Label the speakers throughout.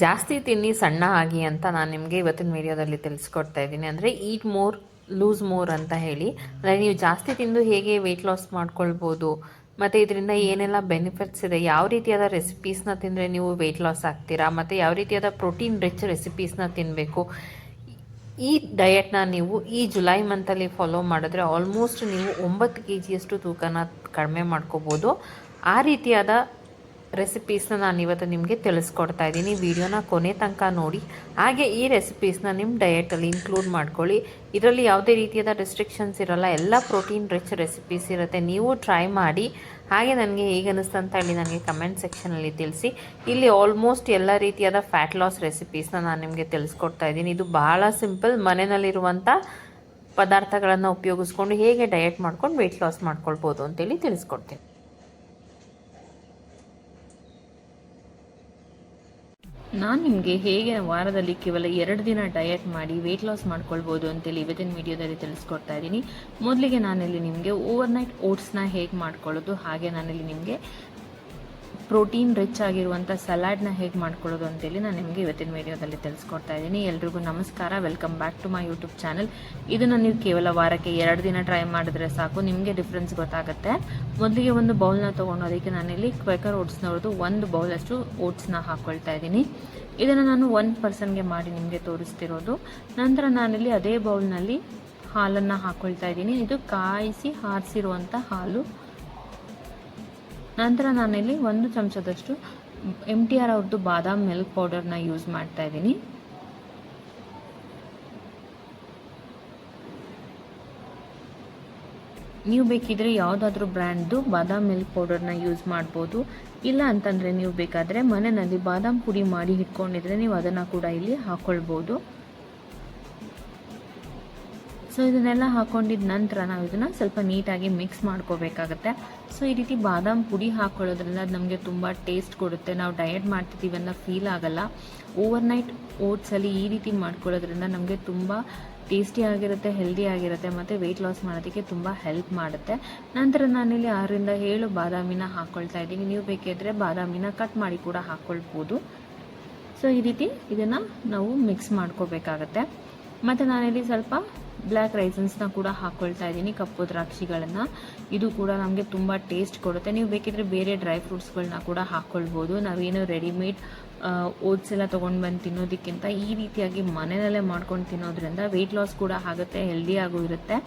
Speaker 1: ಜಾಸ್ತಿ ತಿನ್ನಿ ಸಣ್ಣ ಆಗಿ ಅಂತ ನಾನು ನಿಮಗೆ ಇವತ್ತಿನ ವಿಡಿಯೋದಲ್ಲಿ ತಿಳಿಸ್ಕೊಡ್ತಾ ಇದ್ದೀನಿ. ಅಂದರೆ ಈಟ್ ಮೋರ್ ಲೂಸ್ ಮೋರ್ ಅಂತ ಹೇಳಿ, ಅಂದರೆ ನೀವು ಜಾಸ್ತಿ ತಿಂದು ಹೇಗೆ ವೆಯ್ಟ್ ಲಾಸ್ ಮಾಡ್ಕೊಳ್ಬೋದು ಮತ್ತು ಇದರಿಂದ ಏನೆಲ್ಲ ಬೆನಿಫಿಟ್ಸ್ ಇದೆ, ಯಾವ ರೀತಿಯಾದ ರೆಸಿಪೀಸ್ನ ತಿಂದರೆ ನೀವು ವೆಯ್ಟ್ ಲಾಸ್ ಆಗ್ತೀರಾ, ಮತ್ತು ಯಾವ ರೀತಿಯಾದ ಪ್ರೋಟೀನ್ ರಿಚ್ ರೆಸಿಪೀಸ್ನ ತಿನ್ನಬೇಕು. ಈ ಡಯಟ್ನ ನೀವು ಈ ಜುಲೈ ಮಂತಲ್ಲಿ ಫಾಲೋ ಮಾಡಿದ್ರೆ ಆಲ್ಮೋಸ್ಟ್ ನೀವು 9 kgಯಷ್ಟು ತೂಕನ ಕಡಿಮೆ ಮಾಡ್ಕೋಬೋದು. ಆ ರೀತಿಯಾದ ರೆಸಿಪೀಸ್ನ ನಾನು ಇವತ್ತು ನಿಮಗೆ ತಿಳಿಸ್ಕೊಡ್ತಾ ಇದ್ದೀನಿ. ವಿಡಿಯೋನ ಕೊನೆ ತನಕ ನೋಡಿ, ಹಾಗೆ ಈ ರೆಸಿಪೀಸ್ನ ನಿಮ್ಮ ಡಯಟಲ್ಲಿ ಇನ್ಕ್ಲೂಡ್ ಮಾಡ್ಕೊಳ್ಳಿ. ಇದರಲ್ಲಿ ಯಾವುದೇ ರೀತಿಯಾದ ರೆಸ್ಟ್ರಿಕ್ಷನ್ಸ್ ಇರೋಲ್ಲ, ಎಲ್ಲ ಪ್ರೋಟೀನ್ ರಿಚ್ ರೆಸಿಪೀಸ್ ಇರುತ್ತೆ. ನೀವು ಟ್ರೈ ಮಾಡಿ, ಹಾಗೆ ನನಗೆ ಹೇಗೆ ಅನ್ನಿಸ್ತು ಅಂತ ಹೇಳಿ ನನಗೆ ಕಮೆಂಟ್ ಸೆಕ್ಷನಲ್ಲಿ ತಿಳಿಸಿ. ಇಲ್ಲಿ ಆಲ್ಮೋಸ್ಟ್ ಎಲ್ಲ ರೀತಿಯಾದ ಫ್ಯಾಟ್ ಲಾಸ್ ರೆಸಿಪೀಸ್ನ ನಾನು ನಿಮಗೆ ತಿಳಿಸ್ಕೊಡ್ತಾ ಇದ್ದೀನಿ. ಇದು ಬಹಳ ಸಿಂಪಲ್, ಮನೆಯಲ್ಲಿರುವಂಥ ಪದಾರ್ಥಗಳನ್ನು ಉಪಯೋಗಿಸ್ಕೊಂಡು ಹೇಗೆ ಡಯಟ್ ಮಾಡ್ಕೊಂಡು ವೆಯ್ಟ್ ಲಾಸ್ ಮಾಡ್ಕೊಳ್ಬೋದು ಅಂತೇಳಿ ತಿಳಿಸ್ಕೊಡ್ತೀನಿ. ನಾನು ನಿಮಗೆ ಹೇಗೆ ವಾರದಲ್ಲಿ ಕೇವಲ 2 ದಿನ ಡಯಟ್ ಮಾಡಿ ವೆಯ್ಟ್ ಲಾಸ್ ಮಾಡ್ಕೊಳ್ಬೋದು ಅಂತೇಳಿ ಇವತ್ತಿನ ವಿಡಿಯೋದಲ್ಲಿ ತಿಳಿಸ್ಕೊಡ್ತಾ ಇದ್ದೀನಿ. ಮೊದಲಿಗೆ ನಾನಿಲ್ಲಿ ನಿಮಗೆ ಓವರ್ನೈಟ್ ಓಟ್ಸ್ನ ಹೇಗೆ ಮಾಡ್ಕೊಳ್ಳೋದು, ಹಾಗೆ ನಾನಿಲ್ಲಿ ನಿಮಗೆ ಪ್ರೋಟೀನ್ ರಿಚ್ ಆಗಿರುವಂಥ ಸಲಾಡ್ನ ಹೇಗೆ ಮಾಡ್ಕೊಳ್ಳೋದು ಅಂತೇಳಿ ನಾನು ನಿಮಗೆ ಇವತ್ತಿನ ವಿಡಿಯೋದಲ್ಲಿ ತಿಳಿಸ್ಕೊಡ್ತಾ ಇದ್ದೀನಿ. ಎಲ್ರಿಗೂ ನಮಸ್ಕಾರ, welcome back to my YouTube channel. ಇದನ್ನು ನೀವು ಕೇವಲ ವಾರಕ್ಕೆ 2 ದಿನ ಟ್ರೈ ಮಾಡಿದ್ರೆ ಸಾಕು, ನಿಮಗೆ ಡಿಫ್ರೆನ್ಸ್ ಗೊತ್ತಾಗುತ್ತೆ. ಮೊದಲಿಗೆ ಒಂದು ಬೌಲ್ನ ತೊಗೊಂಡು ಅದಕ್ಕೆ ನಾನಿಲ್ಲಿ ಕ್ವೆಕರ್ ಓಟ್ಸ್ನವ್ರದ್ದು 1 ಬೌಲಷ್ಟು ಓಟ್ಸ್ನ ಹಾಕ್ಕೊಳ್ತಾ ಇದ್ದೀನಿ. ಇದನ್ನು ನಾನು 1 ಪರ್ಸನ್ಗೆ ಮಾಡಿ ನಿಮಗೆ ತೋರಿಸ್ತಿರೋದು. ನಂತರ ನಾನಿಲ್ಲಿ ಅದೇ ಬೌಲ್ನಲ್ಲಿ ಹಾಲನ್ನು ಹಾಕ್ಕೊಳ್ತಾ ಇದ್ದೀನಿ. ಇದು ಕಾಯಿಸಿ ಆರಿಸಿರುವಂಥ ಹಾಲು. ನಂತರ ನಾನಿಲ್ಲಿ 1 ಚಮಚದಷ್ಟು MTR ಅವ್ರದ್ದು ಬಾದಾಮ್ ಮಿಲ್ಕ್ ಪೌಡರ್ನ ಯೂಸ್ ಮಾಡ್ತಾ ಇದ್ದೀನಿ. ನೀವು ಬೇಕಿದ್ರೆ ಯಾವುದಾದ್ರೂ ಬ್ರ್ಯಾಂಡ್ದು ಬಾದಾಮ್ ಮಿಲ್ಕ್ ಪೌಡರ್ನ ಯೂಸ್ ಮಾಡ್ಬೋದು. ಇಲ್ಲ ಅಂತಂದರೆ ನೀವು ಬೇಕಾದರೆ ಮನೆಯಲ್ಲಿ ಬಾದಾಮ್ ಪುಡಿ ಮಾಡಿ ಇಟ್ಕೊಂಡಿದ್ರೆ ನೀವು ಅದನ್ನು ಕೂಡ ಇಲ್ಲಿ ಹಾಕ್ಕೊಳ್ಬೋದು. ಸೊ ಇದನ್ನೆಲ್ಲ ಹಾಕ್ಕೊಂಡಿದ್ದ ನಂತರ ನಾವು ಇದನ್ನು ಸ್ವಲ್ಪ ನೀಟಾಗಿ ಮಿಕ್ಸ್ ಮಾಡ್ಕೋಬೇಕಾಗತ್ತೆ. ಸೊ ಈ ರೀತಿ ಬಾದಾಮ್ ಪುಡಿ ಹಾಕ್ಕೊಳ್ಳೋದ್ರಿಂದ ಅದು ನಮಗೆ ತುಂಬ ಟೇಸ್ಟ್ ಕೊಡುತ್ತೆ. ನಾವು ಡಯಟ್ ಮಾಡ್ತಿದ್ದೀವಿ ಅನ್ನೋ ಫೀಲ್ ಆಗಲ್ಲ. ಓವರ್ನೈಟ್ ಓಟ್ಸಲ್ಲಿ ಈ ರೀತಿ ಮಾಡ್ಕೊಳ್ಳೋದ್ರಿಂದ ನಮಗೆ ತುಂಬ ಟೇಸ್ಟಿ ಆಗಿರುತ್ತೆ, ಹೆಲ್ದಿ ಆಗಿರುತ್ತೆ, ಮತ್ತು ವೆಯ್ಟ್ ಲಾಸ್ ಮಾಡೋದಕ್ಕೆ ತುಂಬ ಹೆಲ್ಪ್ ಮಾಡುತ್ತೆ. ನಂತರ ನಾನಿಲ್ಲಿ 6 ರಿಂದ 7 ಬಾದಾಮಿನ ಹಾಕ್ಕೊಳ್ತಾ ಇದ್ದೀನಿ. ನೀವು ಬೇಕಿದ್ರೆ ಬಾದಾಮಿನ ಕಟ್ ಮಾಡಿ ಕೂಡ ಹಾಕ್ಕೊಳ್ಬೋದು. ಸೊ ಈ ರೀತಿ ಇದನ್ನು ನಾವು ಮಿಕ್ಸ್ ಮಾಡ್ಕೋಬೇಕಾಗತ್ತೆ. ಮತ್ತು ನಾನಿಲ್ಲಿ ಸ್ವಲ್ಪ ಬ್ಲ್ಯಾಕ್ ರೈಸನ್ಸ್ನ ಕೂಡ ಹಾಕ್ಕೊಳ್ತಾ ಇದ್ದೀನಿ, ಕಪ್ಪು ದ್ರಾಕ್ಷಿಗಳನ್ನು. ಇದು ಕೂಡ ನಮಗೆ ತುಂಬ ಟೇಸ್ಟ್ ಕೊಡುತ್ತೆ. ನೀವು ಬೇಕಿದ್ರೆ ಬೇರೆ ಡ್ರೈ ಫ್ರೂಟ್ಸ್ಗಳನ್ನ ಕೂಡ ಹಾಕ್ಕೊಳ್ಬೋದು. ನಾವೇನು ರೆಡಿಮೇಡ್ ಓಟ್ಸ್ ಎಲ್ಲ ತೊಗೊಂಡು ಬಂದು ತಿನ್ನೋದಕ್ಕಿಂತ ಈ ರೀತಿಯಾಗಿ ಮನೆಯಲ್ಲೇ ಮಾಡ್ಕೊಂಡು ತಿನ್ನೋದ್ರಿಂದ ವೆಯ್ಟ್ ಲಾಸ್ ಕೂಡ ಆಗುತ್ತೆ, ಹೆಲ್ದಿಯಾಗೂ ಇರುತ್ತೆ.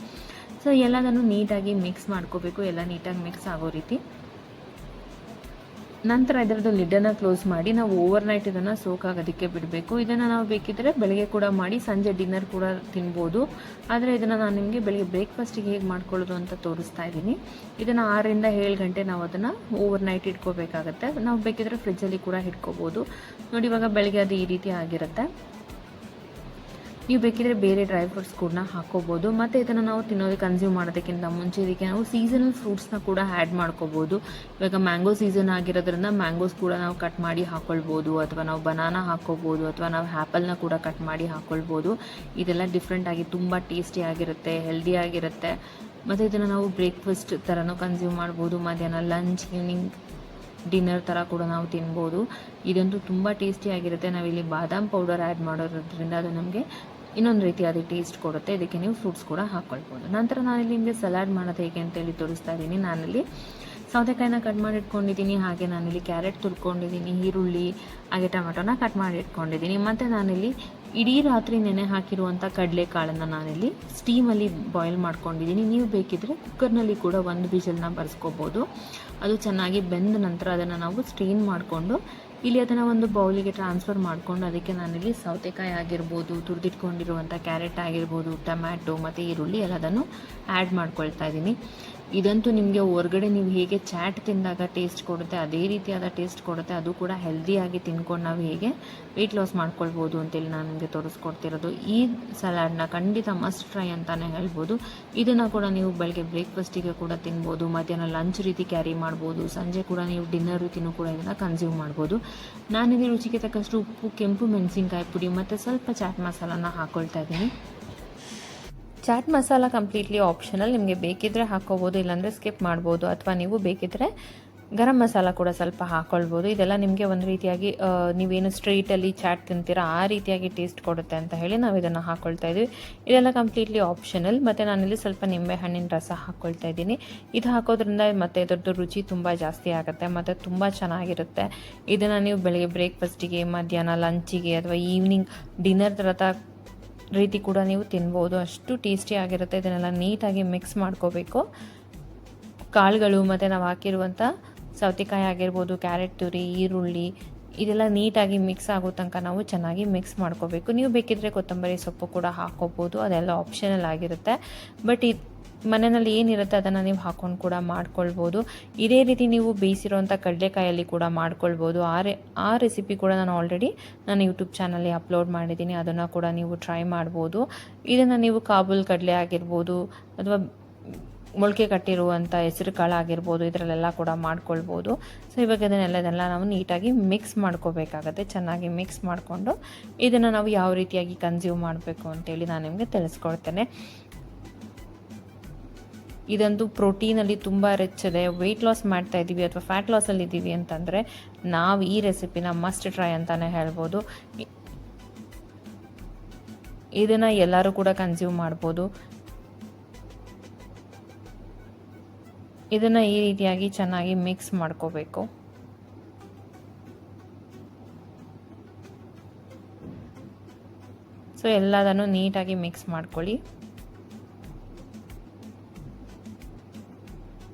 Speaker 1: ಸೊ ಎಲ್ಲದನ್ನು ನೀಟಾಗಿ ಮಿಕ್ಸ್ ಮಾಡ್ಕೋಬೇಕು, ಎಲ್ಲ ನೀಟಾಗಿ ಮಿಕ್ಸ್ ಆಗೋ ರೀತಿ. ನಂತರ ಇದರದ್ದು ಲಿಡ್ಡನ್ನು ಕ್ಲೋಸ್ ಮಾಡಿ ನಾವು ಓವರ್ನೈಟ್ ಇದನ್ನು ಸೋಕ್ ಆಗೋದಕ್ಕೆ ಬಿಡಬೇಕು. ಇದನ್ನು ನಾವು ಬೇಕಿದ್ದರೆ ಬೆಳಗ್ಗೆ ಕೂಡ ಮಾಡಿ ಸಂಜೆ ಡಿನ್ನರ್ ಕೂಡ ತಿನ್ಬೋದು. ಆದರೆ ಇದನ್ನು ನಾನು ನಿಮಗೆ ಬೆಳಗ್ಗೆ ಬ್ರೇಕ್ಫಾಸ್ಟಿಗೆ ಹೇಗೆ ಮಾಡ್ಕೊಳ್ಳೋದು ಅಂತ ತೋರಿಸ್ತಾ ಇದ್ದೀನಿ. ಇದನ್ನು 6 ರಿಂದ 7 ಗಂಟೆ ನಾವು ಅದನ್ನು ಓವರ್ನೈಟ್ ಇಟ್ಕೋಬೇಕಾಗತ್ತೆ. ನಾವು ಬೇಕಿದ್ರೆ ಫ್ರಿಜ್ಜಲ್ಲಿ ಕೂಡ ಇಟ್ಕೋಬೋದು. ನೋಡಿ, ಇವಾಗ ಬೆಳಗ್ಗೆ ಅದು ಈ ರೀತಿ ಆಗಿರುತ್ತೆ. ನೀವು ಬೇಕಿದ್ರೆ ಬೇರೆ ಡ್ರೈ ಫ್ರೂಟ್ಸ್ ಕೂಡ ಹಾಕ್ಕೋಬೋದು. ಮತ್ತು ಇದನ್ನು ನಾವು ಕನ್ಸ್ಯೂಮ್ ಮಾಡೋದಕ್ಕಿಂತ ಮುಂಚೆ ಇದಕ್ಕೆ ನಾವು ಸೀಸನಲ್ ಫ್ರೂಟ್ಸ್ನ ಕೂಡ ಆ್ಯಡ್ ಮಾಡ್ಕೋಬೋದು. ಇವಾಗ ಮ್ಯಾಂಗೋ ಸೀಸನ್ ಆಗಿರೋದ್ರಿಂದ ಮ್ಯಾಂಗೋಸ್ ಕೂಡ ನಾವು ಕಟ್ ಮಾಡಿ ಹಾಕ್ಕೊಳ್ಬೋದು, ಅಥವಾ ನಾವು ಬನಾನಾ ಹಾಕ್ಕೋಬೋದು, ಅಥವಾ ನಾವು ಆ್ಯಪಲ್ನ ಕೂಡ ಕಟ್ ಮಾಡಿ ಹಾಕ್ಕೊಳ್ಬೋದು. ಇದೆಲ್ಲ ಡಿಫ್ರೆಂಟಾಗಿ ತುಂಬ ಟೇಸ್ಟಿ ಆಗಿರುತ್ತೆ, ಹೆಲ್ದಿ ಆಗಿರುತ್ತೆ. ಮತ್ತು ಇದನ್ನು ನಾವು ಬ್ರೇಕ್ಫಾಸ್ಟ್ ಥರನೂ ಕನ್ಸ್ಯೂಮ್ ಮಾಡ್ಬೋದು, ಮಧ್ಯಾಹ್ನ ಲಂಚ್, ಈವ್ನಿಂಗ್ ಡಿನ್ನರ್ ಥರ ಕೂಡ ನಾವು ತಿನ್ಬೋದು. ಇದಂತೂ ತುಂಬ ಟೇಸ್ಟಿಯಾಗಿರುತ್ತೆ. ನಾವಿಲ್ಲಿ ಬಾದಾಮ್ ಪೌಡರ್ ಆ್ಯಡ್ ಮಾಡೋದ್ರಿಂದ ಅದು ನಮಗೆ ಇನ್ನೊಂದು ರೀತಿಯಾದ ಟೇಸ್ಟ್ ಕೊಡುತ್ತೆ. ಇದಕ್ಕೆ ನೀವು ಫ್ರೂಟ್ಸ್ ಕೂಡ ಹಾಕ್ಕೊಳ್ಬೋದು. ನಂತರ ನಾನಿಲ್ಲಿ ನಿಮಗೆ ಸಲಾಡ್ ಮಾಡೋದು ಹೇಗೆ ಅಂತೇಳಿ ತೋರಿಸ್ತಾ ಇದ್ದೀನಿ. ನಾನಿಲ್ಲಿ ಸೌತೆಕಾಯಿನ ಕಟ್ ಮಾಡಿ ಇಟ್ಕೊಂಡಿದ್ದೀನಿ, ಹಾಗೆ ನಾನಿಲ್ಲಿ ಕ್ಯಾರೆಟ್ ತುರ್ಕೊಂಡಿದ್ದೀನಿ, ಈರುಳ್ಳಿ ಹಾಗೆ ಟೊಮೆಟೊನ ಕಟ್ ಮಾಡಿ ಇಟ್ಕೊಂಡಿದ್ದೀನಿ. ಮತ್ತು ನಾನಿಲ್ಲಿ ಇಡೀ ರಾತ್ರಿ ನೆನೆ ಹಾಕಿರುವಂಥ ಕಡಲೆಕಾಳನ್ನು ನಾನಿಲ್ಲಿ ಸ್ಟೀಮಲ್ಲಿ ಬಾಯ್ಲ್ ಮಾಡ್ಕೊಂಡಿದ್ದೀನಿ. ನೀವು ಬೇಕಿದ್ದರೆ ಕುಕ್ಕರ್ನಲ್ಲಿ ಕೂಡ 1 ವಿಷಲ್ನ ಬರ್ಸ್ಕೋಬೋದು. ಅದು ಚೆನ್ನಾಗಿ ಬೆಂದ ನಂತರ ಅದನ್ನು ನಾವು ಸ್ಟ್ರೈನ್ ಮಾಡಿಕೊಂಡು ಇಲ್ಲಿ ಅದನ್ನು ಒಂದು ಬೌಲಿಗೆ ಟ್ರಾನ್ಸ್ಫರ್ ಮಾಡಿಕೊಂಡು ಅದಕ್ಕೆ ನಾನಿಲ್ಲಿ ಸೌತೆಕಾಯಿ ಆಗಿರ್ಬೋದು, ತುರಿದಿಟ್ಕೊಂಡಿರುವಂಥ ಕ್ಯಾರೆಟ್ ಆಗಿರ್ಬೋದು, ಟೊಮ್ಯಾಟೊ ಮತ್ತು ಈರುಳ್ಳಿ ಎಲ್ಲದನ್ನು ಆ್ಯಡ್ ಮಾಡ್ಕೊಳ್ತಾ ಇದ್ದೀನಿ. ಇದಂತೂ ನಿಮಗೆ ಹೊರಗಡೆ ನೀವು ಹೇಗೆ ಚಾಟ್ ತಿಂದಾಗ ಟೇಸ್ಟ್ ಕೊಡುತ್ತೆ ಅದೇ ರೀತಿಯಾದ ಟೇಸ್ಟ್ ಕೊಡುತ್ತೆ. ಅದು ಕೂಡ ಹೆಲ್ದಿಯಾಗಿ ತಿನ್ಕೊಂಡು ನಾವು ಹೇಗೆ ವೆಯ್ಟ್ ಲಾಸ್ ಮಾಡ್ಕೊಳ್ಬೋದು ಅಂತೇಳಿ ನಾನು ನಿಮಗೆ ತೋರಿಸ್ಕೊಡ್ತಿರೋದು. ಈ ಸಲಾಡ್ನ ಖಂಡಿತ ಮಸ್ಟ್ ಟ್ರೈ ಅಂತಲೇ ಹೇಳ್ಬೋದು. ಇದನ್ನು ಕೂಡ ನೀವು ಬೆಳಗ್ಗೆ ಬ್ರೇಕ್ಫಾಸ್ಟಿಗೆ ಕೂಡ ತಿನ್ಬೋದು, ಮಧ್ಯಾಹ್ನ ಲಂಚ್ ರೀತಿ ಕ್ಯಾರಿ ಮಾಡ್ಬೋದು, ಸಂಜೆ ಕೂಡ ನೀವು ಡಿನ್ನರ್ ರೀತಿಯೂ ಕೂಡ ಇದನ್ನು ಕನ್ಸ್ಯೂಮ್ ಮಾಡ್ಬೋದು. ನಾನಿಲ್ಲಿ ರುಚಿಗೆ ತಕ್ಕಷ್ಟು ಉಪ್ಪು, ಕೆಂಪು ಮೆಣಸಿನ್ಕಾಯಿ ಪುಡಿ ಮತ್ತು ಸ್ವಲ್ಪ ಚಾಟ್ ಮಸಾಲಾನ ಹಾಕ್ಕೊಳ್ತಾ ಇದ್ದೀನಿ. ಚಾಟ್ ಮಸಾಲ ಕಂಪ್ಲೀಟ್ಲಿ ಆಪ್ಷನಲ್, ನಿಮಗೆ ಬೇಕಿದ್ದರೆ ಹಾಕ್ಕೋಬೋದು, ಇಲ್ಲಾಂದರೆ ಸ್ಕಿಪ್ ಮಾಡ್ಬೋದು. ಅಥವಾ ನೀವು ಬೇಕಿದ್ದರೆ ಗರಂ ಮಸಾಲ ಕೂಡ ಸ್ವಲ್ಪ ಹಾಕ್ಕೊಳ್ಬೋದು. ಇದೆಲ್ಲ ನಿಮಗೆ ಒಂದು ರೀತಿಯಾಗಿ ನೀವೇನು ಸ್ಟ್ರೀಟಲ್ಲಿ ಚಾಟ್ ತಿಂತೀರಾ ಆ ರೀತಿಯಾಗಿ ಟೇಸ್ಟ್ ಕೊಡುತ್ತೆ ಅಂತ ಹೇಳಿ ನಾವು ಇದನ್ನು ಹಾಕ್ಕೊಳ್ತಾ ಇದ್ವಿ. ಇದೆಲ್ಲ ಕಂಪ್ಲೀಟ್ಲಿ ಆಪ್ಷನಲ್. ಮತ್ತು ನಾನಿಲ್ಲಿ ಸ್ವಲ್ಪ ನಿಂಬೆ ಹಣ್ಣಿನ ರಸ ಹಾಕ್ಕೊಳ್ತಾ ಇದ್ದೀನಿ. ಇದು ಹಾಕೋದ್ರಿಂದ ಮತ್ತು ಇದರದ್ದು ರುಚಿ ತುಂಬ ಜಾಸ್ತಿ ಆಗುತ್ತೆ ಮತ್ತು ತುಂಬ ಚೆನ್ನಾಗಿರುತ್ತೆ. ಇದನ್ನು ನೀವು ಬೆಳಗ್ಗೆ ಬ್ರೇಕ್ಫಾಸ್ಟಿಗೆ, ಮಧ್ಯಾಹ್ನ ಲಂಚಿಗೆ ಅಥವಾ ಈವ್ನಿಂಗ್ ಡಿನ್ನರ್ ಥರದ ರೀತಿ ಕೂಡ ನೀವು ತಿನ್ಬೋದು. ಅಷ್ಟು ಟೇಸ್ಟಿ ಆಗಿರುತ್ತೆ. ಇದನ್ನೆಲ್ಲ ನೀಟಾಗಿ ಮಿಕ್ಸ್ ಮಾಡ್ಕೋಬೇಕು. ಕಾಳುಗಳು ಮತ್ತು ನಾವು ಹಾಕಿರುವಂಥ ಸೌತೆಕಾಯಿ ಆಗಿರ್ಬೋದು, ಕ್ಯಾರೆಟ್ ತುರಿ, ಈರುಳ್ಳಿ ಇದೆಲ್ಲ ನೀಟಾಗಿ ಮಿಕ್ಸ್ ಆಗೋ ತನಕ ನಾವು ಚೆನ್ನಾಗಿ ಮಿಕ್ಸ್ ಮಾಡ್ಕೋಬೇಕು. ನೀವು ಬೇಕಿದ್ದರೆ ಕೊತ್ತಂಬರಿ ಸೊಪ್ಪು ಕೂಡ ಹಾಕ್ಕೋಬೋದು, ಅದೆಲ್ಲ ಆಪ್ಷನಲ್ ಆಗಿರುತ್ತೆ. ಬಟ್ ಮನೆಯಲ್ಲಿ ಏನಿರುತ್ತೆ ಅದನ್ನು ನೀವು ಹಾಕ್ಕೊಂಡು ಕೂಡ ಮಾಡ್ಕೊಳ್ಬೋದು. ಇದೇ ರೀತಿ ನೀವು ಬೇಯಿಸಿರೋಂಥ ಕಡಲೆಕಾಯಲ್ಲಿ ಕೂಡ ಮಾಡ್ಕೊಳ್ಬೋದು. ಆ ರೆಸಿಪಿ ಕೂಡ ನಾನು ಆಲ್ರೆಡಿ ಯೂಟ್ಯೂಬ್ ಚಾನಲ್ಲಿ ಅಪ್ಲೋಡ್ ಮಾಡಿದ್ದೀನಿ, ಅದನ್ನು ಕೂಡ ನೀವು ಟ್ರೈ ಮಾಡ್ಬೋದು. ಇದನ್ನು ನೀವು ಕಾಬೂಲ್ ಕಡಲೆ ಆಗಿರ್ಬೋದು ಅಥವಾ ಮೊಳಕೆ ಕಟ್ಟಿರುವಂಥ ಹೆಸರು ಕಾಳು ಆಗಿರ್ಬೋದು, ಇದರಲ್ಲೆಲ್ಲ ಕೂಡ ಮಾಡ್ಕೊಳ್ಬೋದು. ಸೊ ಇವಾಗ ಇದನ್ನೆಲ್ಲ ನಾವು ನೀಟಾಗಿ ಮಿಕ್ಸ್ ಮಾಡ್ಕೋಬೇಕಾಗತ್ತೆ. ಚೆನ್ನಾಗಿ ಮಿಕ್ಸ್ ಮಾಡಿಕೊಂಡು ಇದನ್ನು ನಾವು ಯಾವ ರೀತಿಯಾಗಿ ಕನ್ಸ್ಯೂಮ್ ಮಾಡಬೇಕು ಅಂತೇಳಿ ನಾನು ನಿಮಗೆ ತಿಳಿಸ್ಕೊಡ್ತೇನೆ. ಇದಂತೂ ಪ್ರೋಟೀನಲ್ಲಿ ತುಂಬ ರಿಚ್ ಇದೆ. ವೆಯ್ಟ್ ಲಾಸ್ ಮಾಡ್ತಾ ಇದ್ದೀವಿ ಅಥವಾ ಫ್ಯಾಟ್ ಲಾಸಲ್ಲಿ ಇದ್ದೀವಿ ಅಂತಂದರೆ ನಾವು ಈ ರೆಸಿಪಿನ ಮಸ್ಟ್ ಟ್ರೈ ಅಂತಲೇ ಹೇಳ್ಬೋದು. ಇದನ್ನು ಎಲ್ಲರೂ ಕೂಡ ಕನ್ಸ್ಯೂಮ್ ಮಾಡ್ಬೋದು. ಇದನ್ನು ಈ ರೀತಿಯಾಗಿ ಚೆನ್ನಾಗಿ ಮಿಕ್ಸ್ ಮಾಡ್ಕೋಬೇಕು. ಸೊ ಎಲ್ಲದನ್ನು ನೀಟಾಗಿ ಮಿಕ್ಸ್ ಮಾಡ್ಕೊಳ್ಳಿ.